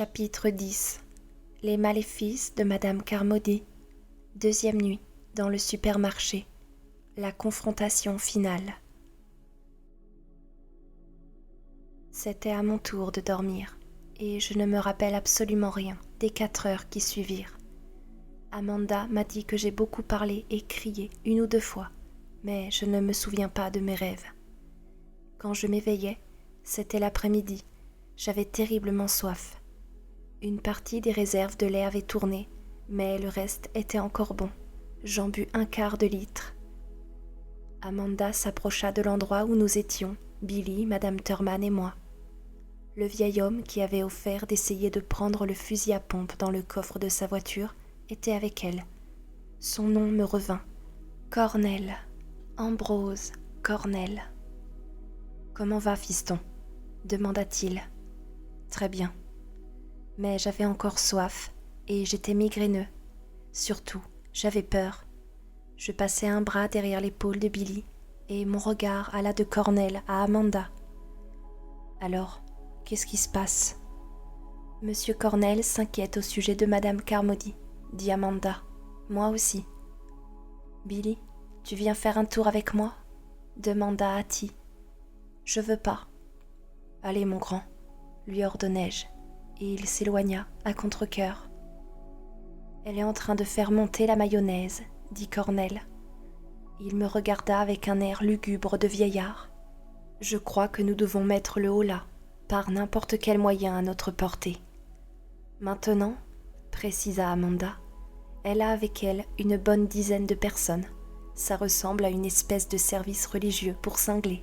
Chapitre 10. Les maléfices de Madame Carmody. Deuxième nuit, dans le supermarché. La confrontation finale. C'était à mon tour de dormir, et je ne me rappelle absolument rien des 4 heures qui suivirent. Amanda m'a dit que j'ai beaucoup parlé et crié 1 ou 2 fois, mais je ne me souviens pas de mes rêves. Quand je m'éveillais, c'était l'après-midi. J'avais terriblement soif. Une partie des réserves de lait avait tourné, mais le reste était encore bon. J'en bus 1/4 de litre. Amanda s'approcha de l'endroit où nous étions, Billy, Madame Thurman et moi. Le vieil homme qui avait offert d'essayer de prendre le fusil à pompe dans le coffre de sa voiture était avec elle. Son nom me revint. Cornell. Ambrose Cornell. « Comment va, fiston ?» demanda-t-il. « Très bien. » Mais j'avais encore soif et j'étais migraineux. Surtout, j'avais peur. Je passai un bras derrière l'épaule de Billy et mon regard alla de Cornell à Amanda. « Alors, qu'est-ce qui se passe ?»« Monsieur Cornell s'inquiète au sujet de Madame Carmody, » dit Amanda. « Moi aussi. »« Billy, tu viens faire un tour avec moi ?» demanda Hattie. « Je veux pas. »« Allez, mon grand, » lui ordonnai-je, et il s'éloigna à contre-cœur. « Elle est en train de faire monter la mayonnaise, » dit Cornell. Il me regarda avec un air lugubre de vieillard. « Je crois que nous devons mettre le holà, par n'importe quel moyen à notre portée. »« Maintenant, » précisa Amanda, « elle a avec elle une bonne dizaine de personnes. Ça ressemble à une espèce de service religieux pour cinglés. »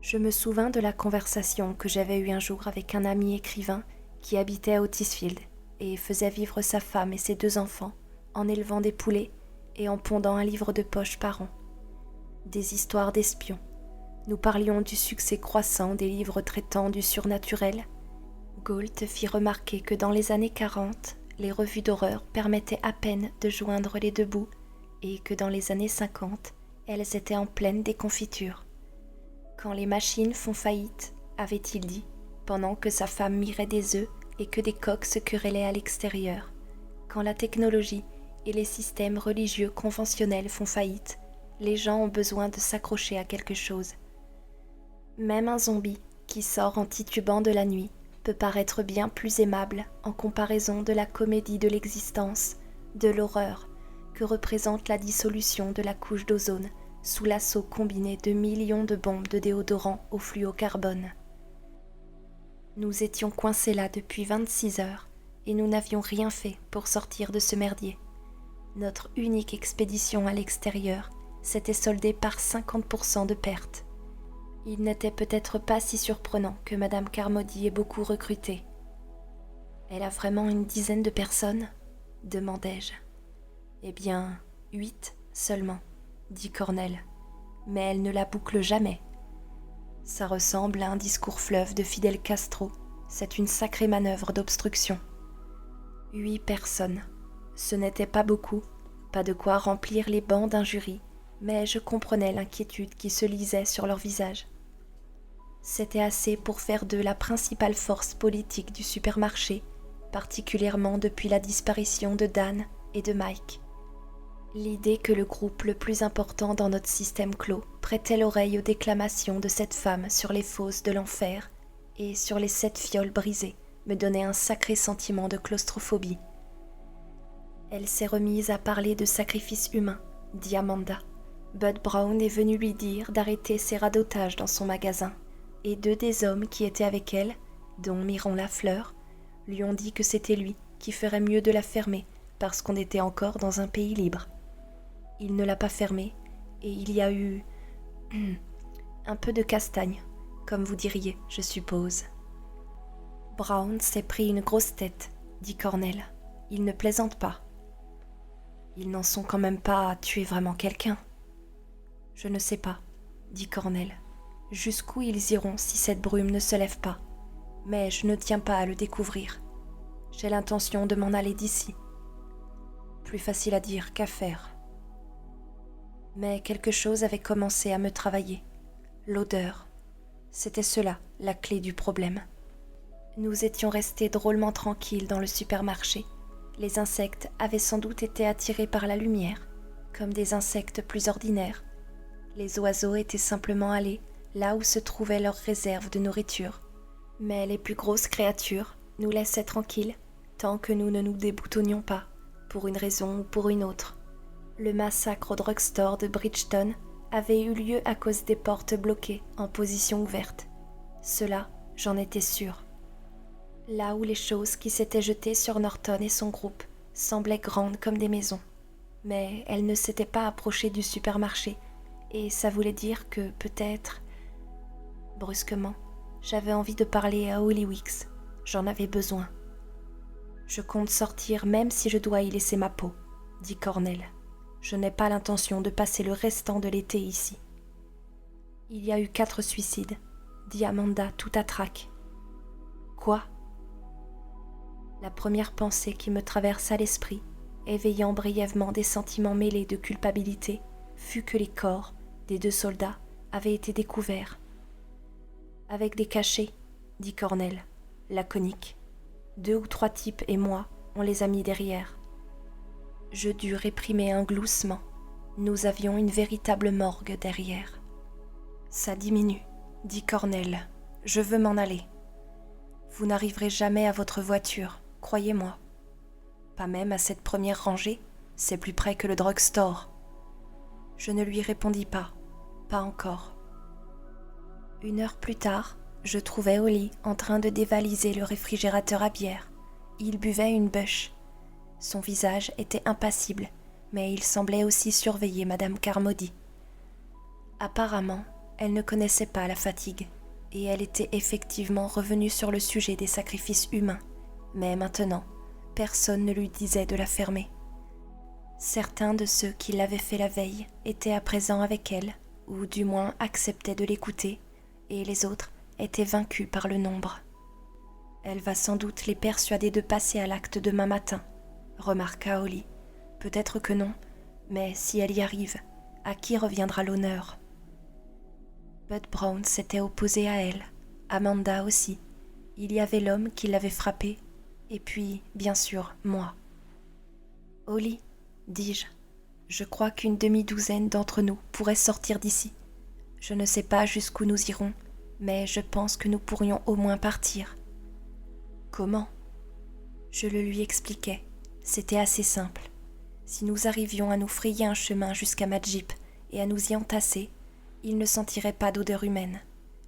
Je me souvins de la conversation que j'avais eue un jour avec un ami écrivain qui habitait à Otisfield et faisait vivre sa femme et ses 2 enfants en élevant des poulets et en pondant un livre de poche par an. Des histoires d'espions. Nous parlions du succès croissant des livres traitant du surnaturel. Gault fit remarquer que dans les années 40, les revues d'horreur permettaient à peine de joindre les 2 bouts et que dans les années 50, elles étaient en pleine déconfiture. Quand les machines font faillite, avait-il dit, pendant que sa femme mirait des œufs et que des coqs se querellaient à l'extérieur. Quand la technologie et les systèmes religieux conventionnels font faillite, les gens ont besoin de s'accrocher à quelque chose. Même un zombie qui sort en titubant de la nuit peut paraître bien plus aimable en comparaison de la comédie de l'existence, de l'horreur que représente la dissolution de la couche d'ozone sous l'assaut combiné de millions de bombes de déodorant au fluocarbone. Nous étions coincés là depuis 26 heures et nous n'avions rien fait pour sortir de ce merdier. Notre unique expédition à l'extérieur s'était soldée par 50% de pertes. Il n'était peut-être pas si surprenant que Madame Carmody ait beaucoup recruté. « Elle a vraiment une dizaine de personnes ?» demandai-je. « Eh bien, 8 seulement. » dit Cornell, mais elle ne la boucle jamais. Ça ressemble à un discours fleuve de Fidel Castro, c'est une sacrée manœuvre d'obstruction. 8 personnes, ce n'était pas beaucoup, pas de quoi remplir les bancs d'un jury, mais je comprenais l'inquiétude qui se lisait sur leur visage. C'était assez pour faire d'eux la principale force politique du supermarché, particulièrement depuis la disparition de Dan et de Mike. L'idée que le groupe le plus important dans notre système clos prêtait l'oreille aux déclamations de cette femme sur les fosses de l'enfer et sur les 7 fioles brisées me donnait un sacré sentiment de claustrophobie. Elle s'est remise à parler de sacrifices humains, dit Amanda. Bud Brown est venu lui dire d'arrêter ses radotages dans son magasin, et 2 des hommes qui étaient avec elle, dont Myron Lafleur, lui ont dit que c'était lui qui ferait mieux de la fermer parce qu'on était encore dans un pays libre. Il ne l'a pas fermée, et il y a eu un peu de castagne, comme vous diriez, je suppose. Brown s'est pris une grosse tête, dit Cornell. Il ne plaisante pas. Ils n'en sont quand même pas à tuer vraiment quelqu'un. Je ne sais pas, dit Cornell. Jusqu'où ils iront si cette brume ne se lève pas. Mais je ne tiens pas à le découvrir. J'ai l'intention de m'en aller d'ici. Plus facile à dire qu'à faire. Mais quelque chose avait commencé à me travailler. L'odeur. C'était cela, la clé du problème. Nous étions restés drôlement tranquilles dans le supermarché. Les insectes avaient sans doute été attirés par la lumière, comme des insectes plus ordinaires. Les oiseaux étaient simplement allés là où se trouvait leur réserve de nourriture. Mais les plus grosses créatures nous laissaient tranquilles tant que nous ne nous déboutonnions pas, pour une raison ou pour une autre. Le massacre au drugstore de Bridgeton avait eu lieu à cause des portes bloquées en position ouverte. Cela, j'en étais sûre. Là où les choses qui s'étaient jetées sur Norton et son groupe semblaient grandes comme des maisons. Mais elles ne s'étaient pas approchées du supermarché, et ça voulait dire que peut-être... Brusquement, j'avais envie de parler à Holly Weeks. J'en avais besoin. « Je compte sortir même si je dois y laisser ma peau, » dit Cornell. « Je n'ai pas l'intention de passer le restant de l'été ici. » « Il y a eu 4 suicides, » dit Amanda tout à trac. « Quoi ?» La première pensée qui me traversa l'esprit, éveillant brièvement des sentiments mêlés de culpabilité, fut que les corps des 2 soldats avaient été découverts. « Avec des cachets, » dit Cornell, laconique. 2 ou 3 types et moi, on les a mis derrière. Je dus réprimer un gloussement. Nous avions une véritable morgue derrière. « Ça diminue, » dit Cornell. « Je veux m'en aller. » « Vous n'arriverez jamais à votre voiture, croyez-moi. » « Pas même à cette première rangée, c'est plus près que le drugstore. » Je ne lui répondis pas, pas encore. 1 heure plus tard, je trouvais Holly en train de dévaliser le réfrigérateur à bière. Il buvait une bush. Son visage était impassible, mais il semblait aussi surveiller Madame Carmody. Apparemment, elle ne connaissait pas la fatigue, et elle était effectivement revenue sur le sujet des sacrifices humains, mais maintenant, personne ne lui disait de la fermer. Certains de ceux qui l'avaient fait la veille étaient à présent avec elle, ou du moins acceptaient de l'écouter, et les autres étaient vaincus par le nombre. « Elle va sans doute les persuader de passer à l'acte demain matin, » remarqua Holly. « Peut-être que non, mais si elle y arrive, à qui reviendra l'honneur ?» Bud Brown s'était opposé à elle, Amanda aussi. Il y avait l'homme qui l'avait frappée, et puis, bien sûr, moi. « Holly, dis-je, je crois qu'une demi-douzaine d'entre nous pourrait sortir d'ici. Je ne sais pas jusqu'où nous irons, mais je pense que nous pourrions au moins partir. » « Comment ?» Je le lui expliquai. C'était assez simple. Si nous arrivions à nous frayer un chemin jusqu'à ma Jeep et à nous y entasser, il ne sentirait pas d'odeur humaine,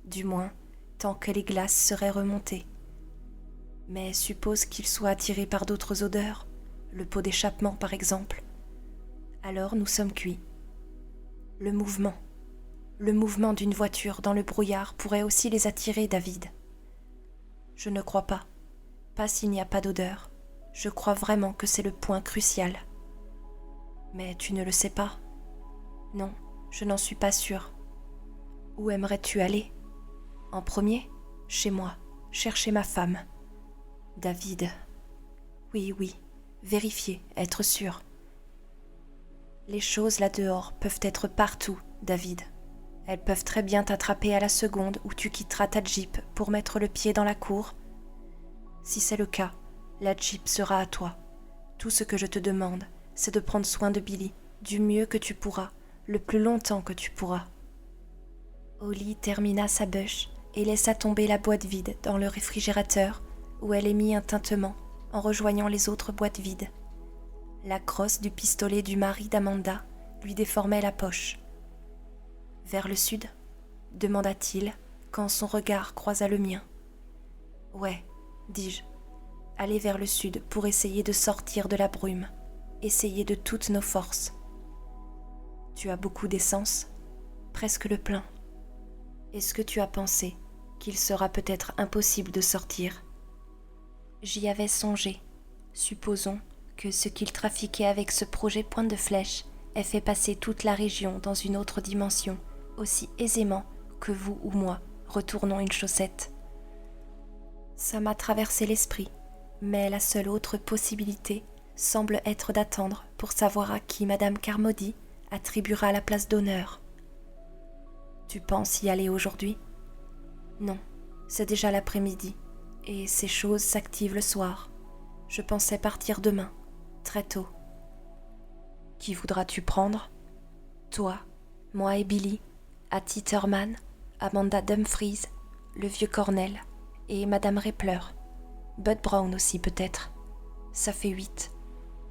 du moins tant que les glaces seraient remontées. Mais suppose qu'il soit attiré par d'autres odeurs, le pot d'échappement par exemple. Alors nous sommes cuits. Le mouvement d'une voiture dans le brouillard pourrait aussi les attirer, David. Je ne crois pas. Pas s'il n'y a pas d'odeur. Je crois vraiment que c'est le point crucial. Mais tu ne le sais pas? Non, je n'en suis pas sûre. Où aimerais-tu aller? En premier? Chez moi, chercher ma femme. David. Oui, vérifier, être sûr. Les choses là-dehors peuvent être partout, David. Elles peuvent très bien t'attraper à la seconde où tu quitteras ta Jeep pour mettre le pied dans la cour. Si c'est le cas, la Jeep sera à toi. Tout ce que je te demande, c'est de prendre soin de Billy du mieux que tu pourras, le plus longtemps que tu pourras. Holly termina sa bûche et laissa tomber la boîte vide dans le réfrigérateur où elle émit un tintement en rejoignant les autres boîtes vides. La crosse du pistolet du mari d'Amanda lui déformait la poche. « Vers le sud ?» demanda-t-il quand son regard croisa le mien. « Ouais, dis-je. Aller vers le sud pour essayer de sortir de la brume, essayer de toutes nos forces. Tu as beaucoup d'essence, presque le plein. Est-ce que tu as pensé qu'il sera peut-être impossible de sortir ? J'y avais songé. Supposons que ce qu'il trafiquait avec ce projet Pointe de Flèche ait fait passer toute la région dans une autre dimension, aussi aisément que vous ou moi retournons une chaussette. Ça m'a traversé l'esprit, mais la seule autre possibilité semble être d'attendre pour savoir à qui Madame Carmody attribuera la place d'honneur. Tu penses y aller aujourd'hui ? Non, c'est déjà l'après-midi. Et ces choses s'activent le soir. Je pensais partir demain, très tôt. Qui voudras-tu prendre ? Toi, moi et Billy, Hattie Thurman, Amanda Dumfries, le vieux Cornell et Madame Rappler. Bud Brown aussi peut-être. Ça fait 8.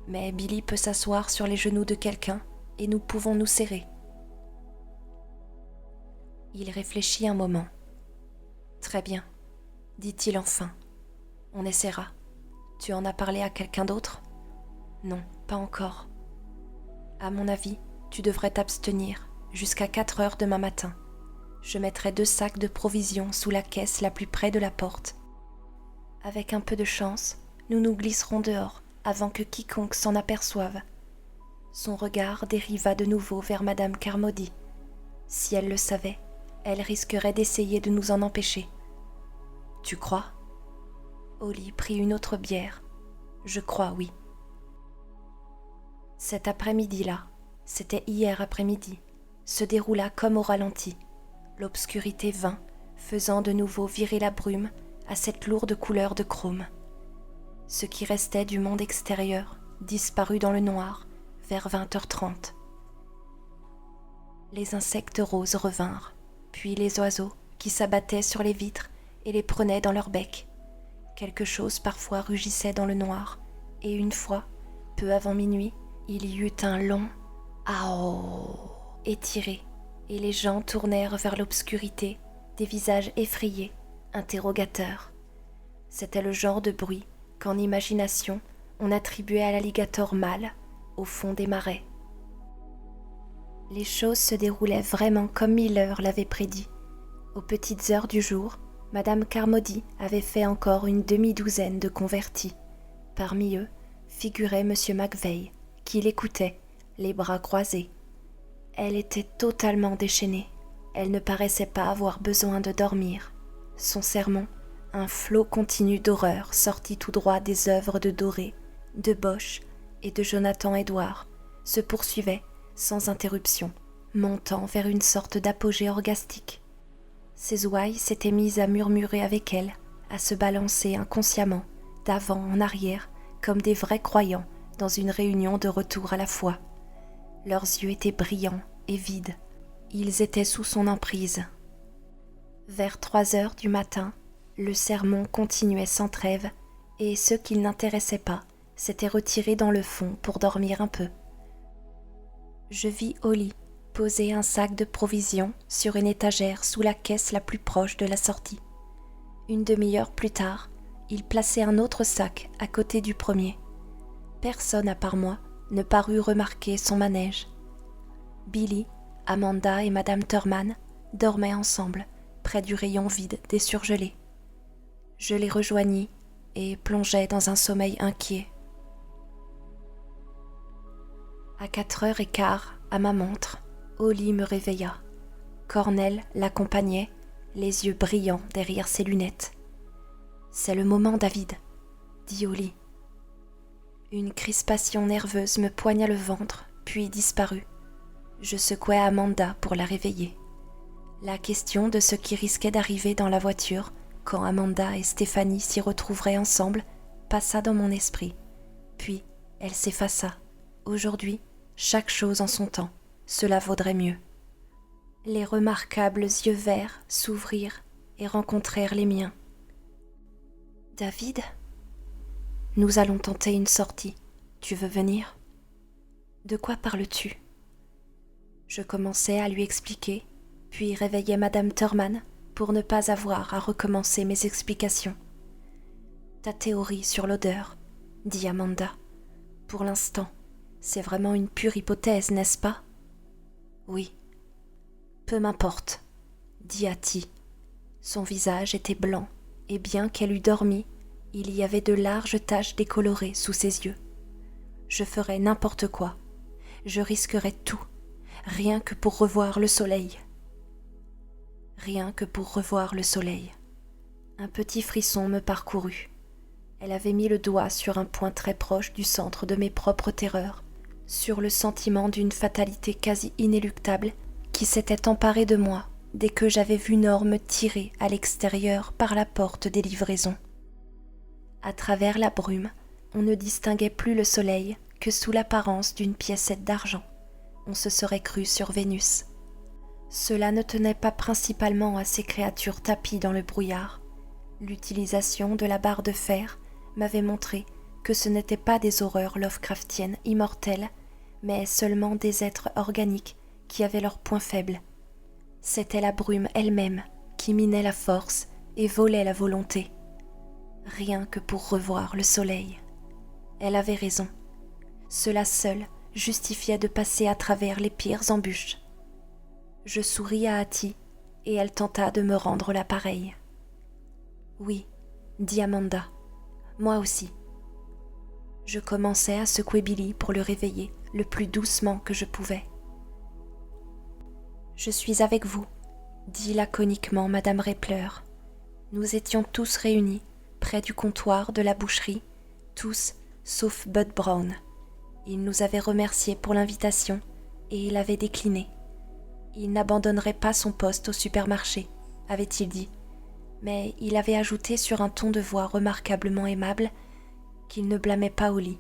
Mais Billy peut s'asseoir sur les genoux de quelqu'un et nous pouvons nous serrer. Il réfléchit un moment. Très bien, dit-il enfin. On essaiera. Tu en as parlé à quelqu'un d'autre ? Non, pas encore. À mon avis, tu devrais t'abstenir jusqu'à 4 heures demain matin. Je mettrai 2 sacs de provisions sous la caisse la plus près de la porte. Avec un peu de chance, nous nous glisserons dehors avant que quiconque s'en aperçoive. Son regard dériva de nouveau vers Madame Carmody. Si elle le savait, elle risquerait d'essayer de nous en empêcher. Tu crois ? Holly prit une autre bière. Je crois, oui. Cet après-midi-là, c'était hier après-midi, se déroula comme au ralenti. L'obscurité vint, faisant de nouveau virer la brume à cette lourde couleur de chrome. Ce qui restait du monde extérieur disparut dans le noir vers 20h30. Les insectes roses revinrent, puis les oiseaux qui s'abattaient sur les vitres et les prenaient dans leur bec. Quelque chose parfois rugissait dans le noir, et une fois, peu avant minuit, il y eut un long « Aouh » étiré, et les gens tournèrent vers l'obscurité des visages effrayés, interrogateurs. C'était le genre de bruit qu'en imagination on attribuait à l'alligator mâle au fond des marais. Les choses se déroulaient vraiment comme Miller l'avait prédit. Aux petites heures du jour, Madame Carmody avait fait encore une demi-douzaine de convertis. Parmi eux figurait M. McVeigh, qui l'écoutait, les bras croisés. Elle était totalement déchaînée. Elle ne paraissait pas avoir besoin de dormir. Son sermon, un flot continu d'horreur sorti tout droit des œuvres de Doré, de Bosch et de Jonathan Edwards, se poursuivait sans interruption, montant vers une sorte d'apogée orgastique. Ses ouailles s'étaient mises à murmurer avec elle, à se balancer inconsciemment, d'avant en arrière, comme des vrais croyants dans une réunion de retour à la foi. Leurs yeux étaient brillants et vides. Ils étaient sous son emprise. Vers 3 heures du matin, le sermon continuait sans trêve, et ceux qu'il n'intéressait pas s'étaient retirés dans le fond pour dormir un peu. Je vis Holly poser un sac de provisions sur une étagère sous la caisse la plus proche de la sortie. Une demi-heure plus tard, il plaçait un autre sac à côté du premier. Personne à part moi ne parut remarquer son manège. Billy, Amanda et Madame Thurman dormaient ensemble, près du rayon vide des surgelés. Je les rejoignis et plongeai dans un sommeil inquiet. À 4h15, à ma montre, Holly me réveilla. Cornell l'accompagnait, les yeux brillants derrière ses lunettes. « C'est le moment, David, » dit Holly. Une crispation nerveuse me poigna le ventre, puis disparut. Je secouai Amanda pour la réveiller. La question de ce qui risquait d'arriver dans la voiture, quand Amanda et Stéphanie s'y retrouveraient ensemble, passa dans mon esprit. Puis, elle s'effaça. Aujourd'hui, chaque chose en son temps, cela vaudrait mieux. Les remarquables yeux verts s'ouvrirent et rencontrèrent les miens. « David ? Nous allons tenter une sortie. Tu veux venir ? De quoi parles-tu ? » Je commençai à lui expliquer, puis réveillai Madame Thurman pour ne pas avoir à recommencer mes explications. « Ta théorie sur l'odeur, » dit Amanda. « Pour l'instant, c'est vraiment une pure hypothèse, n'est-ce pas ? » « Oui. »« Peu m'importe, » dit Hattie. Son visage était blanc, et bien qu'elle eût dormi, il y avait de larges taches décolorées sous ses yeux. Je ferais n'importe quoi. Je risquerais tout, rien que pour revoir le soleil. Rien que pour revoir le soleil. Un petit frisson me parcourut. Elle avait mis le doigt sur un point très proche du centre de mes propres terreurs, sur le sentiment d'une fatalité quasi inéluctable qui s'était emparé de moi dès que j'avais vu Norm tirer à l'extérieur par la porte des livraisons. À travers la brume, on ne distinguait plus le soleil que sous l'apparence d'une piécette d'argent. On se serait cru sur Vénus. Cela ne tenait pas principalement à ces créatures tapies dans le brouillard. L'utilisation de la barre de fer m'avait montré que ce n'étaient pas des horreurs Lovecraftiennes immortelles, mais seulement des êtres organiques qui avaient leurs points faibles. C'était la brume elle-même qui minait la force et volait la volonté. Rien que pour revoir le soleil. Elle avait raison. Cela seul justifiait de passer à travers les pires embûches. Je souris à Hattie et elle tenta de me rendre l'appareil. « Oui, dit Amanda, moi aussi. » Je commençai à secouer Billy pour le réveiller le plus doucement que je pouvais. « Je suis avec vous, » dit laconiquement Madame Rappler. Nous étions tous réunis près du comptoir de la boucherie, tous sauf Bud Brown. Il nous avait remerciés pour l'invitation et il avait décliné. Il n'abandonnerait pas son poste au supermarché, avait-il dit, mais il avait ajouté sur un ton de voix remarquablement aimable qu'il ne blâmait pas au lit.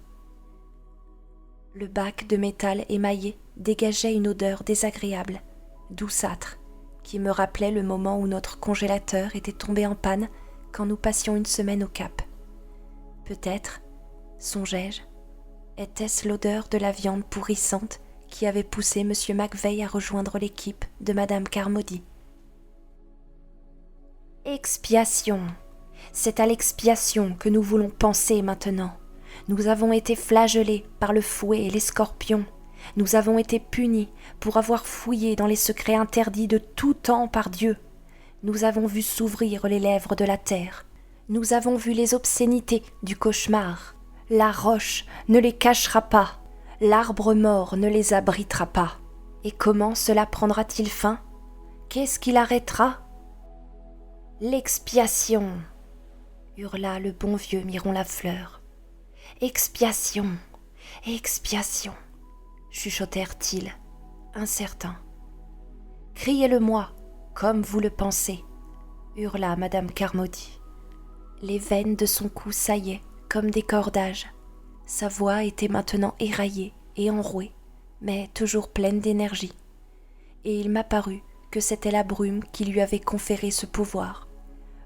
Le bac de métal émaillé dégageait une odeur désagréable, douceâtre, qui me rappelait le moment où notre congélateur était tombé en panne quand nous passions une semaine au Cap. Peut-être, songeai-je, était-ce l'odeur de la viande pourrissante qui avait poussé M. McVeigh à rejoindre l'équipe de Mme Carmody. Expiation. C'est à l'expiation que nous voulons penser maintenant. Nous avons été flagellés par le fouet et les scorpions. Nous avons été punis pour avoir fouillé dans les secrets interdits de tout temps par Dieu. Nous avons vu s'ouvrir les lèvres de la terre. Nous avons vu les obscénités du cauchemar. La roche ne les cachera pas. L'arbre mort ne les abritera pas. Et comment cela prendra-t-il fin? Qu'est-ce qui l'arrêtera? L'expiation, hurla le bon vieux Miron Lafleur. Expiation, expiation, chuchotèrent-ils, incertains. Criez-le-moi, comme vous le pensez, hurla Madame Carmody. Les veines de son cou saillaient comme des cordages. Sa voix était maintenant éraillée et enrouée, mais toujours pleine d'énergie. Et il m'apparut que c'était la brume qui lui avait conféré ce pouvoir.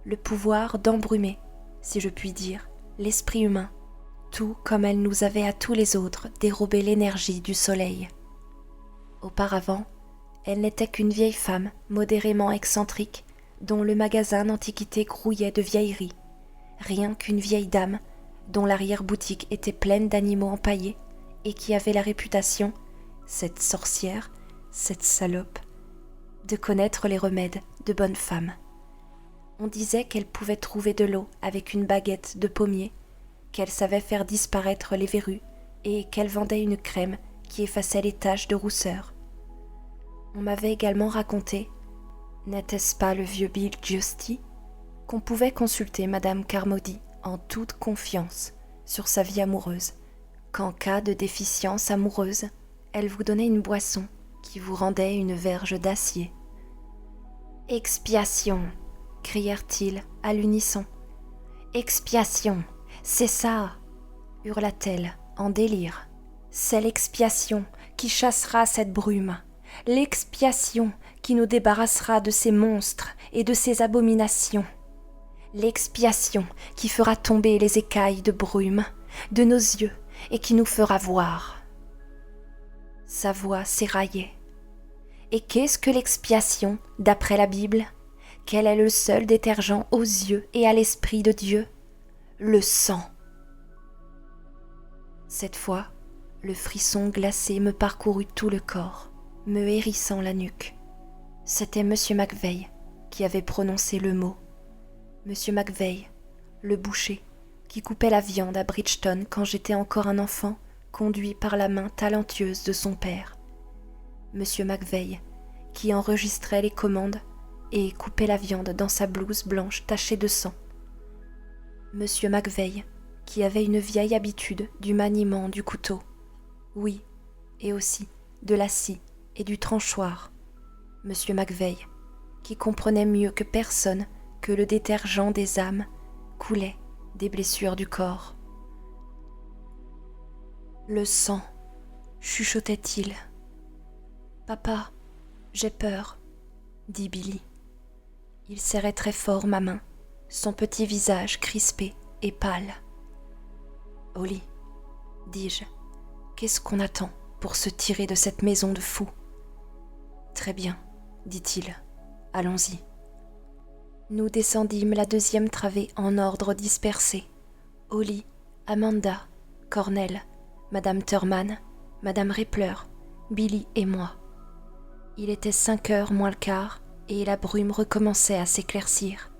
Le pouvoir d'embrumer, si je puis dire, l'esprit humain, tout comme elle nous avait à tous les autres dérobé l'énergie du soleil. Auparavant, elle n'était qu'une vieille femme modérément excentrique, dont le magasin d'antiquités grouillait de vieilleries. Rien qu'une vieille dame, dont l'arrière-boutique était pleine d'animaux empaillés, et qui avait la réputation, cette sorcière, cette salope, de connaître les remèdes de bonne femme. On disait qu'elle pouvait trouver de l'eau avec une baguette de pommier, qu'elle savait faire disparaître les verrues et qu'elle vendait une crème qui effaçait les taches de rousseur. On m'avait également raconté, n'était-ce pas le vieux Bill Giusti, qu'on pouvait consulter Madame Carmody en toute confiance sur sa vie amoureuse, qu'en cas de déficience amoureuse, elle vous donnait une boisson qui vous rendait une verge d'acier. « Expiation !» crièrent-ils à l'unisson. « Expiation, c'est ça !» hurla-t-elle en délire. « C'est l'expiation qui chassera cette brume, l'expiation qui nous débarrassera de ces monstres et de ces abominations, l'expiation qui fera tomber les écailles de brume de nos yeux et qui nous fera voir. » Sa voix s'éraillait. Et qu'est-ce que l'expiation, d'après la Bible? Quel est le seul détergent aux yeux et à l'esprit de Dieu? Le sang. Cette fois, le frisson glacé me parcourut tout le corps, me hérissant la nuque. C'était M. McVeigh qui avait prononcé le mot. M. McVeigh, le boucher, qui coupait la viande à Bridgeton quand j'étais encore un enfant, conduit par la main talentueuse de son père. M. McVeigh, qui enregistrait les commandes et coupait la viande dans sa blouse blanche tachée de sang. M. McVeigh, qui avait une vieille habitude du maniement du couteau. Oui, et aussi de la scie et du tranchoir. M. McVeigh, qui comprenait mieux que personne que le détergent des âmes coulait des blessures du corps. Le sang, chuchotait-il. « Papa, j'ai peur, » dit Billy. Il serrait très fort ma main, son petit visage crispé et pâle. « Holly, dis-je, qu'est-ce qu'on attend pour se tirer de cette maison de fous ? » « Très bien, dit-il, allons-y. » Nous descendîmes la deuxième travée en ordre dispersé. Holly, Amanda, Cornell, Madame Thurman, Madame Rippler, Billy et moi. Il était 5h moins le quart et la brume recommençait à s'éclaircir.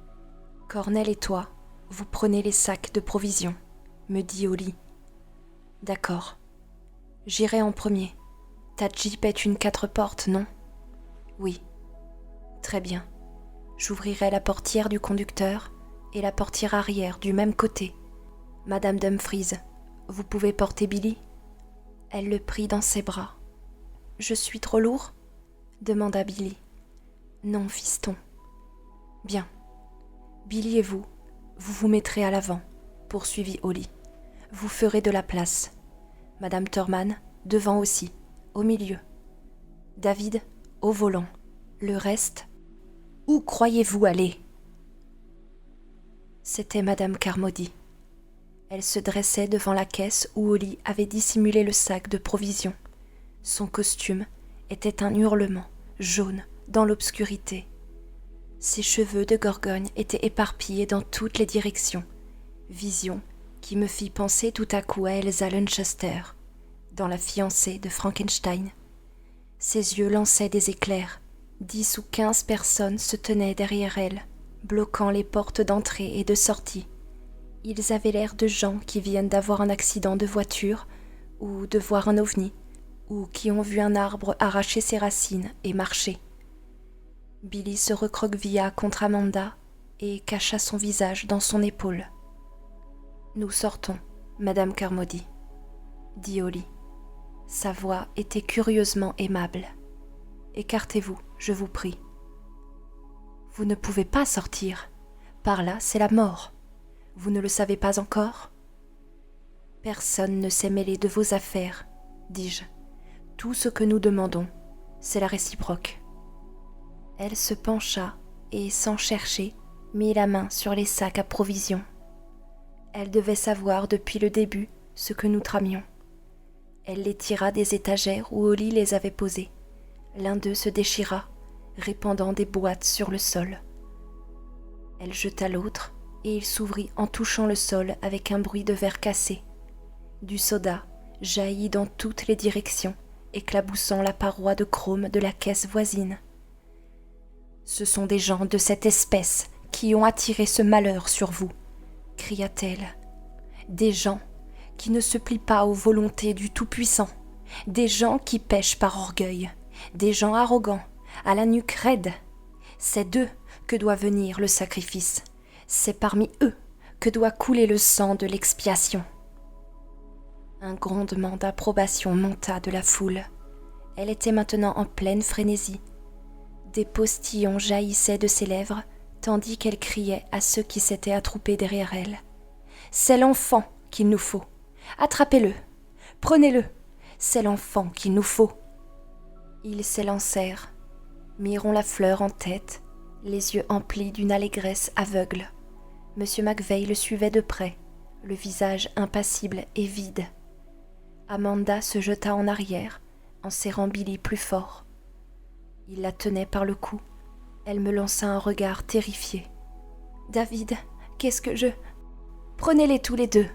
« Cornell et toi, vous prenez les sacs de provisions, » me dit Holly. « D'accord. J'irai en premier. Ta Jeep est une 4 portes, non ? » « Oui. » « Très bien. J'ouvrirai la portière du conducteur et la portière arrière du même côté. Madame Dumfries, vous pouvez porter Billy ? » Elle le prit dans ses bras. « Je suis trop lourd ? » demanda Billy. « Non, fiston. »« Bien. Billy et vous, vous vous mettrez à l'avant, » poursuivit Holly. « Vous ferez de la place. Madame Thurman, devant aussi, au milieu. David, au volant. Le reste, où croyez-vous aller ? » C'était Madame Carmody. Elle se dressait devant la caisse où Holly avait dissimulé le sac de provisions. Son costume était un hurlement, jaune, dans l'obscurité. Ses cheveux de Gorgogne étaient éparpillés dans toutes les directions, vision qui me fit penser tout à coup à Elsa Lanchester, dans La fiancée de Frankenstein. Ses yeux lançaient des éclairs. 10 ou 15 personnes se tenaient derrière elle, bloquant les portes d'entrée et de sortie. Ils avaient l'air de gens qui viennent d'avoir un accident de voiture, ou de voir un ovni, ou qui ont vu un arbre arracher ses racines et marcher. Billy se recroquevilla contre Amanda et cacha son visage dans son épaule. « Nous sortons, Madame Carmody, » dit Holly. Sa voix était curieusement aimable. « Écartez-vous, je vous prie. »« Vous ne pouvez pas sortir. Par là, c'est la mort. Vous ne le savez pas encore ? » ?»« Personne ne s'est mêlé de vos affaires, » dis-je. « Tout ce que nous demandons, c'est la réciproque. » Elle se pencha et, sans chercher, mit la main sur les sacs à provisions. Elle devait savoir depuis le début ce que nous tramions. Elle les tira des étagères où Holly les avait posés. L'un d'eux se déchira, répandant des boîtes sur le sol. Elle jeta l'autre, et il s'ouvrit en touchant le sol avec un bruit de verre cassé. Du soda jaillit dans toutes les directions, éclaboussant la paroi de chrome de la caisse voisine. « Ce sont des gens de cette espèce qui ont attiré ce malheur sur vous, » cria-t-elle. « Des gens qui ne se plient pas aux volontés du Tout-Puissant, des gens qui pêchent par orgueil, des gens arrogants, à la nuque raide. C'est d'eux que doit venir le sacrifice. C'est parmi eux que doit couler le sang de l'expiation. » Un grondement d'approbation monta de la foule. Elle était maintenant en pleine frénésie. Des postillons jaillissaient de ses lèvres, tandis qu'elle criait à ceux qui s'étaient attroupés derrière elle. « C'est l'enfant qu'il nous faut. Attrapez-le. Prenez-le. C'est l'enfant qu'il nous faut. » Ils s'élancèrent, mirent la fleur en tête, les yeux emplis d'une allégresse aveugle. M. McVeigh le suivait de près, le visage impassible et vide. Amanda se jeta en arrière, en serrant Billy plus fort. Il la tenait par le cou. Elle me lança un regard terrifié. « David, qu'est-ce que je... »« Prenez-les tous les deux !»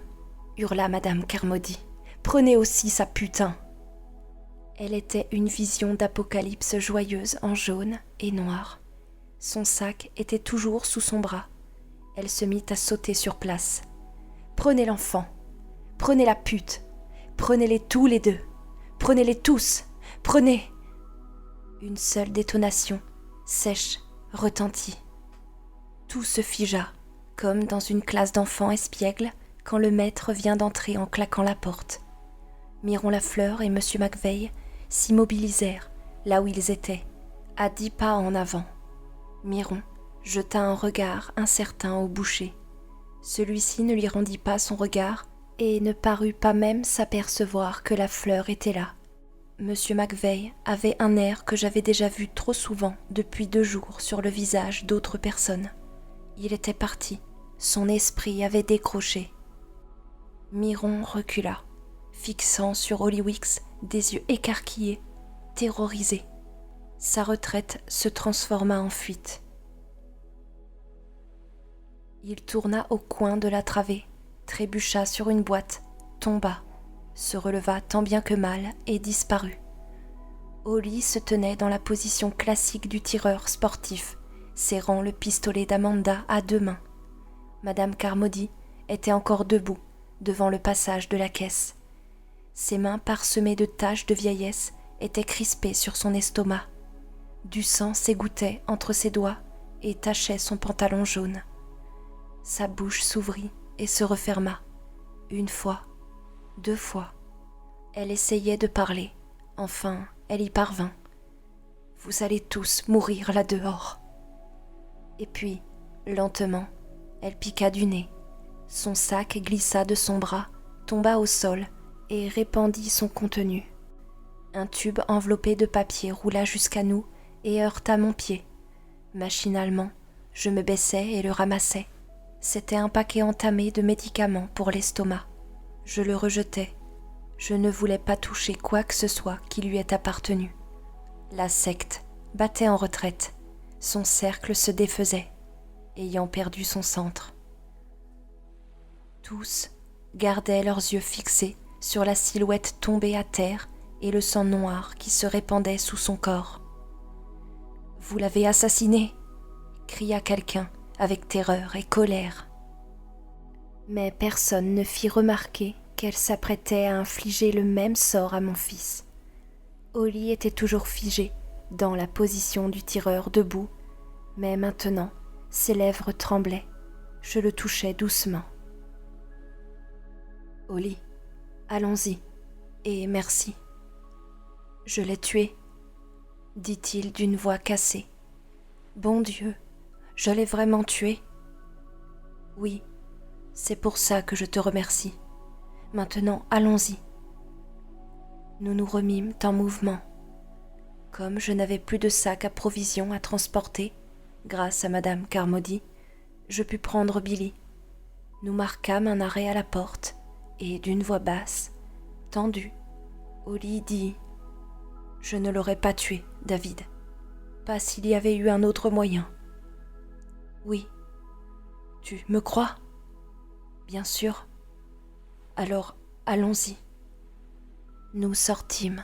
hurla Madame Carmody. « Prenez aussi sa putain !» Elle était une vision d'apocalypse joyeuse en jaune et noir. Son sac était toujours sous son bras. Elle se mit à sauter sur place. « Prenez l'enfant, prenez la pute, prenez-les tous les deux, prenez-les tous, prenez !» Une seule détonation, sèche, retentit. Tout se figea, comme dans une classe d'enfants espiègles quand le maître vient d'entrer en claquant la porte. Miron Lafleur et M. McVeigh s'immobilisèrent là où ils étaient, à 10 pas en avant. Miron jeta un regard incertain au boucher. Celui-ci ne lui rendit pas son regard et ne parut pas même s'apercevoir que la fleur était là. Monsieur McVeigh avait un air que j'avais déjà vu trop souvent depuis 2 jours sur le visage d'autres personnes. Il était parti, son esprit avait décroché. Myron recula, fixant sur Hollywick des yeux écarquillés, terrorisé. Sa retraite se transforma en fuite. Il tourna au coin de la travée, trébucha sur une boîte, tomba, se releva tant bien que mal et disparut. Holly se tenait dans la position classique du tireur sportif, serrant le pistolet d'Amanda à 2 mains. Madame Carmody était encore debout, devant le passage de la caisse. Ses mains parsemées de taches de vieillesse étaient crispées sur son estomac. Du sang s'égouttait entre ses doigts et tachait son pantalon jaune. Sa bouche s'ouvrit et se referma. 1 fois, 2 fois. Elle essayait de parler. Enfin, elle y parvint. « Vous allez tous mourir là dehors. » Et puis, lentement, elle piqua du nez. Son sac glissa de son bras, tomba au sol et répandit son contenu. Un tube enveloppé de papier roula jusqu'à nous et heurta mon pied. Machinalement, je me baissai et le ramassai. C'était un paquet entamé de médicaments pour l'estomac. Je le rejetai. Je ne voulais pas toucher quoi que ce soit qui lui ait appartenu. La secte battait en retraite. Son cercle se défaisait, ayant perdu son centre. Tous gardaient leurs yeux fixés sur la silhouette tombée à terre et le sang noir qui se répandait sous son corps. « Vous l'avez assassiné !» cria quelqu'un avec terreur et colère. Mais personne ne fit remarquer qu'elle s'apprêtait à infliger le même sort à mon fils. Holly était toujours figée, dans la position du tireur debout, mais maintenant, ses lèvres tremblaient. Je le touchais doucement. « Holly, allons-y, et merci. »« Je l'ai tué, » dit-il d'une voix cassée. « Bon Dieu, je l'ai vraiment tué. »« Oui, c'est pour ça que je te remercie. Maintenant, allons-y. » Nous nous remîmes en mouvement. Comme je n'avais plus de sac à provisions à transporter, grâce à Madame Carmody, je pus prendre Billy. Nous marquâmes un arrêt à la porte, et d'une voix basse, tendue, Holly dit « Je ne l'aurais pas tué, David. Pas s'il y avait eu un autre moyen. »« Oui. Tu me crois ? » ?»« Bien sûr. Alors, allons-y. » Nous sortîmes.